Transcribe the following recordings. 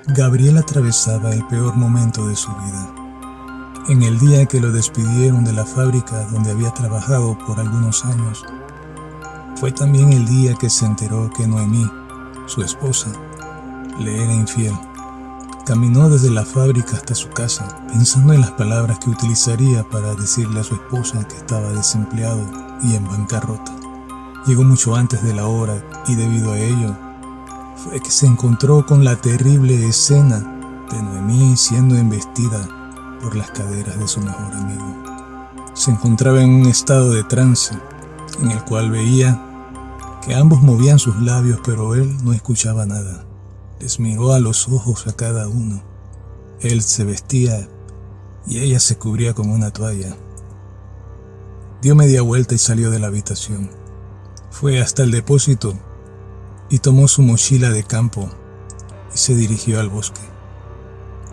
Gabriel atravesaba el peor momento de su vida. En el día que lo despidieron de la fábrica donde había trabajado por algunos años, fue también el día que se enteró que Noemí, su esposa, le era infiel. Caminó desde la fábrica hasta su casa, pensando en las palabras que utilizaría para decirle a su esposa que estaba desempleado y en bancarrota. Llegó mucho antes de la hora y debido a ello, fue que se encontró con la terrible escena de Noemí siendo embestida por las caderas de su mejor amigo. Se encontraba en un estado de trance, en el cual veía que ambos movían sus labios, pero él no escuchaba nada. Les miró a los ojos a cada uno. Él se vestía y ella se cubría con una toalla. Dio media vuelta y salió de la habitación. Fue hasta el depósito y tomó su mochila de campo y se dirigió al bosque.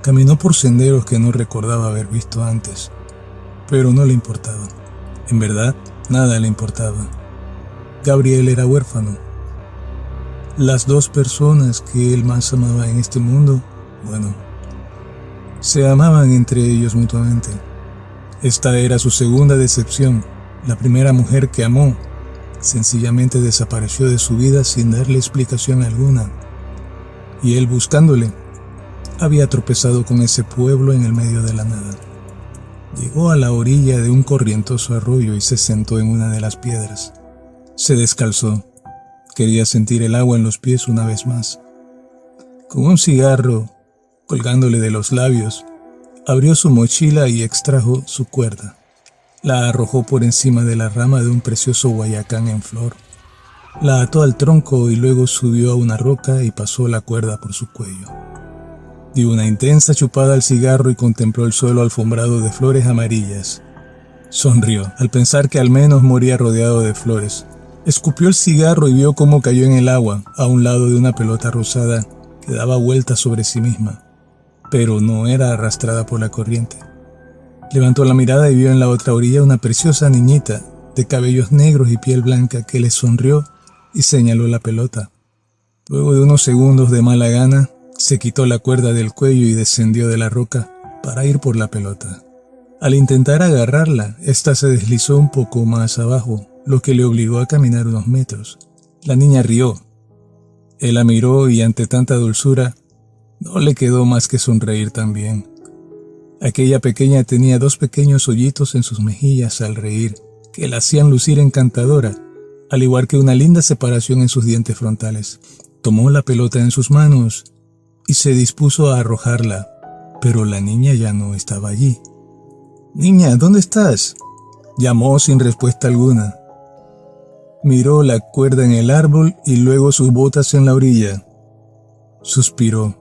Caminó por senderos que no recordaba haber visto antes, pero no le importaba. En verdad, nada le importaba. Gabriel era huérfano. Las dos personas que él más amaba en este mundo, se amaban entre ellos mutuamente. Esta era su segunda decepción. La primera mujer que amó sencillamente desapareció de su vida sin darle explicación alguna. Y él, buscándole, había tropezado con ese pueblo en el medio de la nada. Llegó a la orilla de un corrientoso arroyo y se sentó en una de las piedras. Se descalzó. Quería sentir el agua en los pies una vez más. Con un cigarro colgándole de los labios, abrió su mochila y extrajo su cuerda. La arrojó por encima de la rama de un precioso guayacán en flor. La ató al tronco y luego subió a una roca y pasó la cuerda por su cuello. Dio una intensa chupada al cigarro y contempló el suelo alfombrado de flores amarillas. Sonrió al pensar que al menos moría rodeado de flores. Escupió el cigarro y vio cómo cayó en el agua, a un lado de una pelota rosada que daba vueltas sobre sí misma, pero no era arrastrada por la corriente. Levantó la mirada y vio en la otra orilla una preciosa niñita de cabellos negros y piel blanca que le sonrió y señaló la pelota. Luego de unos segundos de mala gana, se quitó la cuerda del cuello y descendió de la roca para ir por la pelota. Al intentar agarrarla, ésta se deslizó un poco más abajo, lo que le obligó a caminar unos metros. La niña rió. Él la miró y ante tanta dulzura, no le quedó más que sonreír también. Aquella pequeña tenía 2 pequeños hoyitos en sus mejillas al reír, que la hacían lucir encantadora, al igual que una linda separación en sus dientes frontales. Tomó la pelota en sus manos y se dispuso a arrojarla, pero la niña ya no estaba allí. «Niña, ¿dónde estás?», llamó sin respuesta alguna. Miró la cuerda en el árbol y luego sus botas en la orilla. Suspiró,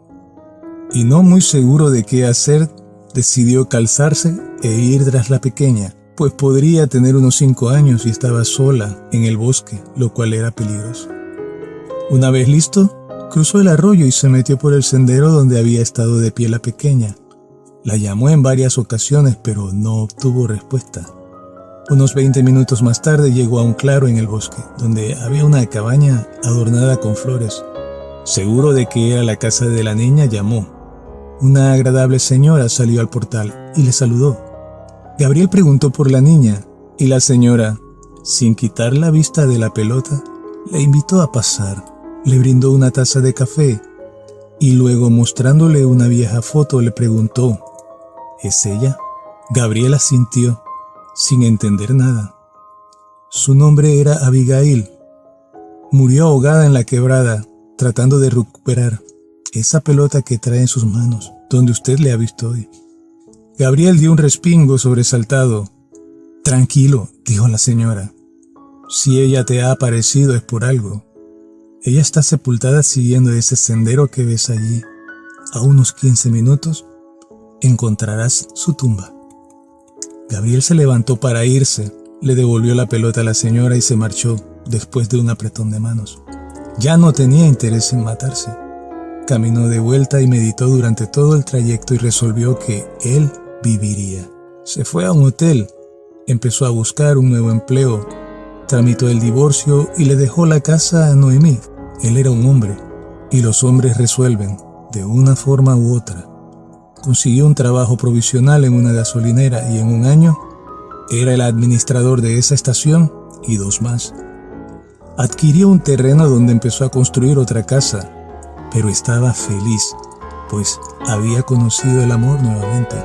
y no muy seguro de qué hacer, decidió calzarse e ir tras la pequeña, pues podría tener unos 5 años y estaba sola en el bosque, lo cual era peligroso. Una vez listo, cruzó el arroyo y se metió por el sendero donde había estado de pie la pequeña. La llamó en varias ocasiones, pero no obtuvo respuesta. Unos 20 minutos más tarde llegó a un claro en el bosque, donde había una cabaña adornada con flores. Seguro de que era la casa de la niña, llamó. Una agradable señora salió al portal y le saludó. Gabriel preguntó por la niña, y la señora, sin quitar la vista de la pelota, le invitó a pasar. Le brindó una taza de café, y luego, mostrándole una vieja foto, le preguntó, ¿es ella? Gabriel asintió, sin entender nada. Su nombre era Abigail. Murió ahogada en la quebrada, tratando de recuperar esa pelota que trae en sus manos, donde usted le ha visto hoy. Gabriel dio un respingo sobresaltado. «Tranquilo», dijo la señora. «Si ella te ha aparecido es por algo. Ella está sepultada siguiendo ese sendero que ves allí. A unos 15 minutos encontrarás su tumba». Gabriel se levantó para irse, le devolvió la pelota a la señora y se marchó después de un apretón de manos. Ya no tenía interés en matarse. Caminó de vuelta y meditó durante todo el trayecto y resolvió que él viviría. Se fue a un hotel, empezó a buscar un nuevo empleo, tramitó el divorcio y le dejó la casa a Noemí. Él era un hombre, y los hombres resuelven, de una forma u otra. Consiguió un trabajo provisional en una gasolinera y en un año era el administrador de esa estación y 2 más. Adquirió un terreno donde empezó a construir otra casa, pero estaba feliz, pues había conocido el amor nuevamente.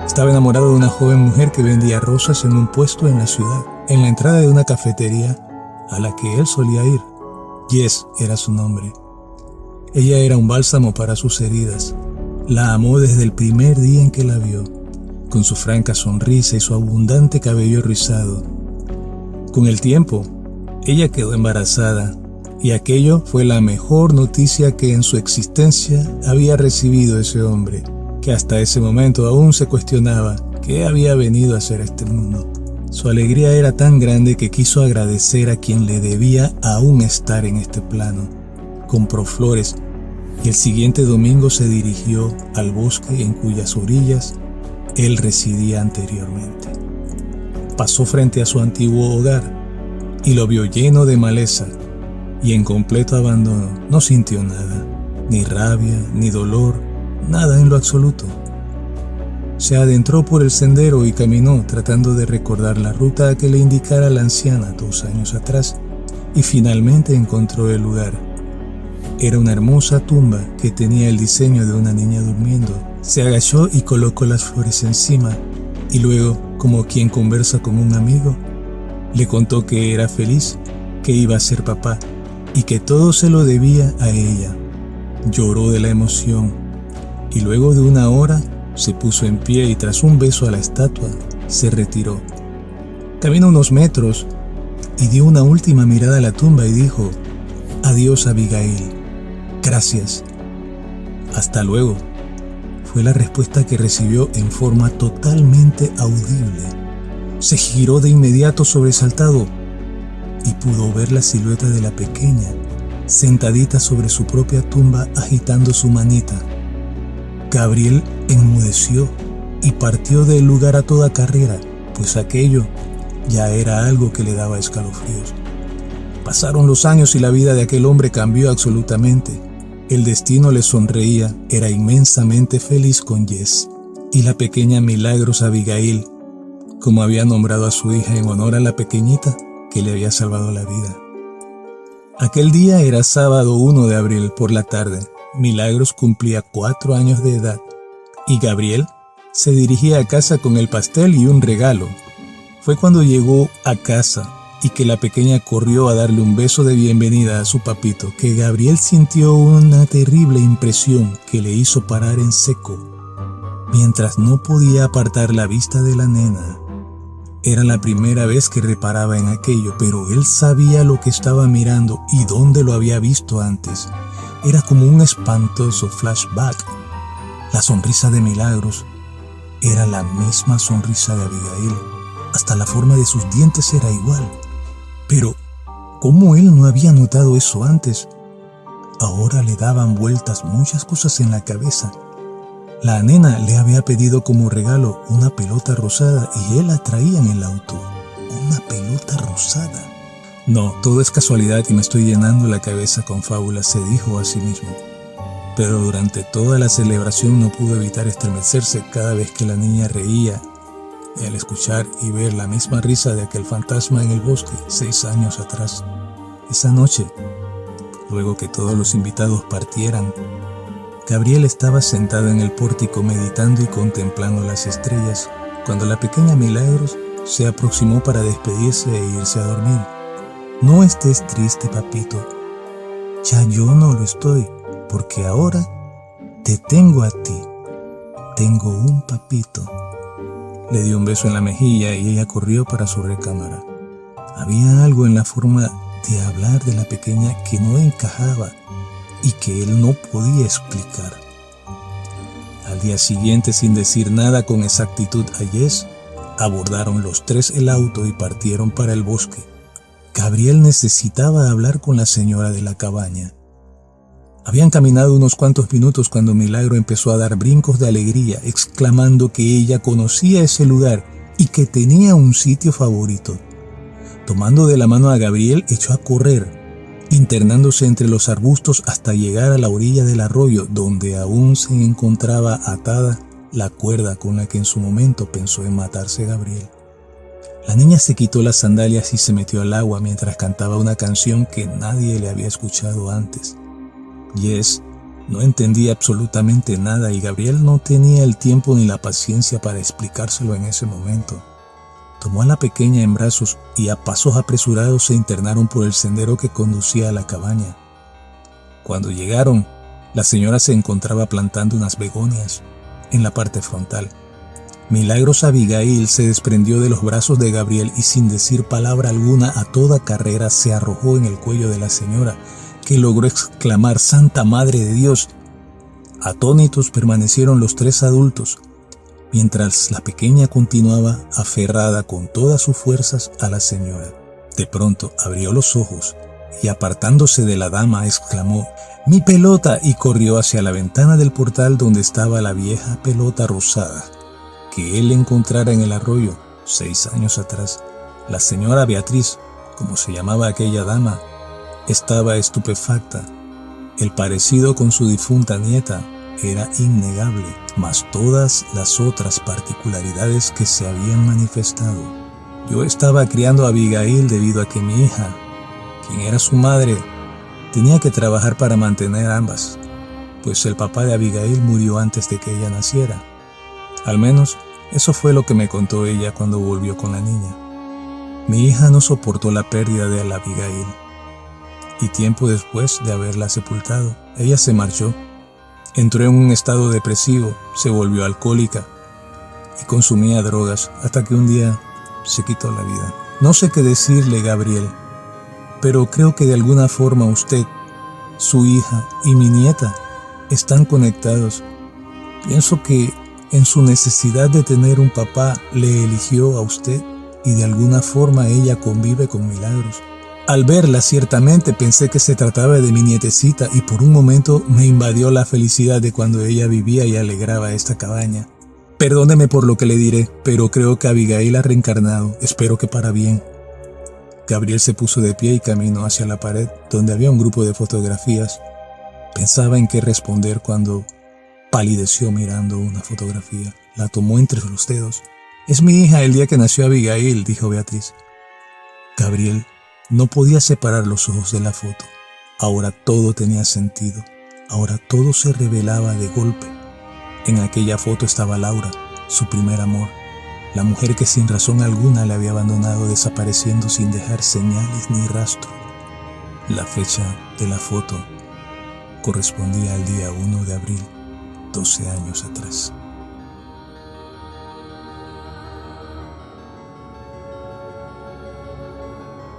Estaba enamorado de una joven mujer que vendía rosas en un puesto en la ciudad, en la entrada de una cafetería a la que él solía ir. Jess era su nombre. Ella era un bálsamo para sus heridas. La amó desde el primer día en que la vio, con su franca sonrisa y su abundante cabello rizado. Con el tiempo, ella quedó embarazada, y aquello fue la mejor noticia que en su existencia había recibido ese hombre, que hasta ese momento aún se cuestionaba qué había venido a hacer a este mundo. Su alegría era tan grande que quiso agradecer a quien le debía aún estar en este plano. Compró flores y el siguiente domingo se dirigió al bosque en cuyas orillas él residía anteriormente. Pasó frente a su antiguo hogar y lo vio lleno de maleza y en completo abandono. No sintió nada, ni rabia, ni dolor, nada en lo absoluto. Se adentró por el sendero y caminó tratando de recordar la ruta que le indicara la anciana 2 años atrás, y finalmente encontró el lugar. Era una hermosa tumba que tenía el diseño de una niña durmiendo. Se agachó y colocó las flores encima, y luego, como quien conversa con un amigo, le contó que era feliz, que iba a ser papá, y que todo se lo debía a ella. Lloró de la emoción, y luego de 1 hora se puso en pie y tras un beso a la estatua, se retiró. Caminó unos metros y dio una última mirada a la tumba y dijo: «Adiós, Abigail. Gracias. Hasta luego», fue la respuesta que recibió en forma totalmente audible. Se giró de inmediato sobresaltado y pudo ver la silueta de la pequeña, sentadita sobre su propia tumba agitando su manita. Gabriel enmudeció y partió del lugar a toda carrera, pues aquello ya era algo que le daba escalofríos. Pasaron los años y la vida de aquel hombre cambió absolutamente. El destino le sonreía, era inmensamente feliz con Jess y la pequeña Milagros Abigail, como había nombrado a su hija en honor a la pequeñita que le había salvado la vida. Aquel día era sábado 1 de abril por la tarde. Milagros cumplía 4 años de edad y Gabriel se dirigía a casa con el pastel y un regalo. Fue cuando llegó a casa y que la pequeña corrió a darle un beso de bienvenida a su papito, que Gabriel sintió una terrible impresión que le hizo parar en seco, mientras no podía apartar la vista de la nena. Era la primera vez que reparaba en aquello, pero él sabía lo que estaba mirando y dónde lo había visto antes. Era como un espantoso flashback. La sonrisa de Milagros era la misma sonrisa de Abigail. Hasta la forma de sus dientes era igual. Pero, ¿cómo él no había notado eso antes? Ahora le daban vueltas muchas cosas en la cabeza. La nena le había pedido como regalo una pelota rosada y él la traía en el auto. Una pelota rosada. No, todo es casualidad y me estoy llenando la cabeza con fábulas, se dijo a sí mismo. Pero durante toda la celebración no pudo evitar estremecerse cada vez que la niña reía, y al escuchar y ver la misma risa de aquel fantasma en el bosque 6 años atrás. Esa noche, luego que todos los invitados partieran, Gabriel estaba sentado en el pórtico meditando y contemplando las estrellas, cuando la pequeña Milagros se aproximó para despedirse e irse a dormir. «No estés triste, papito. Ya yo no lo estoy, porque ahora te tengo a ti. Tengo un papito». Le dio un beso en la mejilla y ella corrió para su recámara. Había algo en la forma de hablar de la pequeña que no encajaba y que él no podía explicar. Al día siguiente, sin decir nada con exactitud a Jess, abordaron los 3 el auto y partieron para el bosque. Gabriel necesitaba hablar con la señora de la cabaña. Habían caminado unos cuantos minutos cuando Milagro empezó a dar brincos de alegría, exclamando que ella conocía ese lugar y que tenía un sitio favorito. Tomando de la mano a Gabriel, echó a correr. internándose entre los arbustos hasta llegar a la orilla del arroyo, donde aún se encontraba atada la cuerda con la que en su momento pensó en matarse Gabriel. La niña se quitó las sandalias y se metió al agua mientras cantaba una canción que nadie le había escuchado antes. Jess no entendía absolutamente nada y Gabriel no tenía el tiempo ni la paciencia para explicárselo en ese momento. Tomó a la pequeña en brazos y a pasos apresurados se internaron por el sendero que conducía a la cabaña. Cuando llegaron, la señora se encontraba plantando unas begonias en la parte frontal. Milagros Abigail se desprendió de los brazos de Gabriel y sin decir palabra alguna a toda carrera se arrojó en el cuello de la señora, que logró exclamar «¡Santa Madre de Dios!». Atónitos permanecieron los tres adultos, mientras la pequeña continuaba aferrada con todas sus fuerzas a la señora. De pronto abrió los ojos y apartándose de la dama exclamó «¡Mi pelota!» y corrió hacia la ventana del portal donde estaba la vieja pelota rosada que él encontrara en el arroyo 6 años atrás. La señora Beatriz, como se llamaba aquella dama, estaba estupefacta. El parecido con su difunta nieta era innegable, mas todas las otras particularidades que se habían manifestado. Yo estaba criando a Abigail debido a que mi hija, quien era su madre, tenía que trabajar para mantener a ambas, pues el papá de Abigail murió antes de que ella naciera. Al menos, eso fue lo que me contó ella cuando volvió con la niña. Mi hija no soportó la pérdida de la Abigail, y tiempo después de haberla sepultado, ella se marchó. Entró en un estado depresivo, se volvió alcohólica y consumía drogas hasta que un día se quitó la vida. No sé qué decirle, Gabriel, pero creo que de alguna forma usted, su hija y mi nieta están conectados. Pienso que en su necesidad de tener un papá le eligió a usted y de alguna forma ella convive con Milagros. Al verla ciertamente pensé que se trataba de mi nietecita y por un momento me invadió la felicidad de cuando ella vivía y alegraba esta cabaña. Perdóneme por lo que le diré, pero creo que Abigail ha reencarnado, espero que para bien. Gabriel se puso de pie y caminó hacia la pared donde había un grupo de fotografías. Pensaba en qué responder cuando palideció mirando una fotografía. La tomó entre los dedos. «Es mi hija el día que nació Abigail», dijo Beatriz. Gabriel no podía separar los ojos de la foto. Ahora todo tenía sentido. Ahora todo se revelaba de golpe. En aquella foto estaba Laura, su primer amor, la mujer que sin razón alguna le había abandonado desapareciendo sin dejar señales ni rastro. La fecha de la foto correspondía al día 1 de abril, 12 años atrás.